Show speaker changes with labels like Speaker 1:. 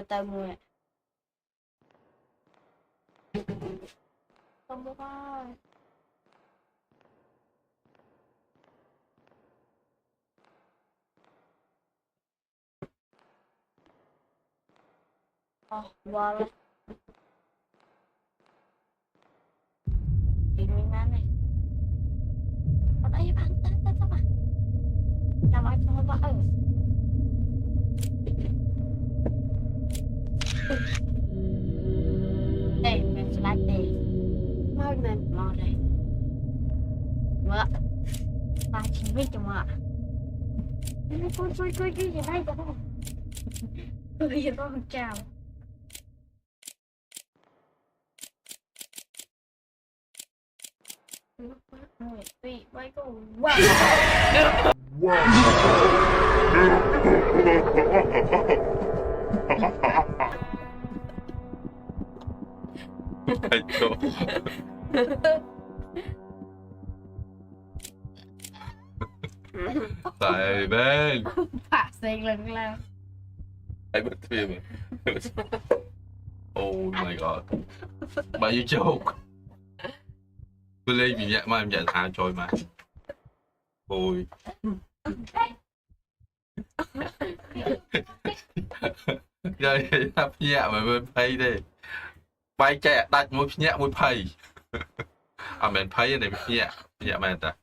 Speaker 1: tao mùi không được ơi qua rồi thì mình ăn này ở đây bạn ta sao mà làm ai không có ở đây mình sẽ lại đây mau mình mau đây mưa ta chỉ biết cho mưa côi cái gì đây cho không cười gì đó không chào Wait, Michael. Wow.
Speaker 2: Tại bên
Speaker 1: Phạt xịn lần là
Speaker 2: I bật phim. Oh my god. Bao nhiêu joke. Tôi lên vì nhẹ mà em giải thả trôi mà. Ôi. Rồi nhẹ mà bên pay đi. Bay chạy đặt một nhẹ một pay. À mình pay này nhẹ mà ta.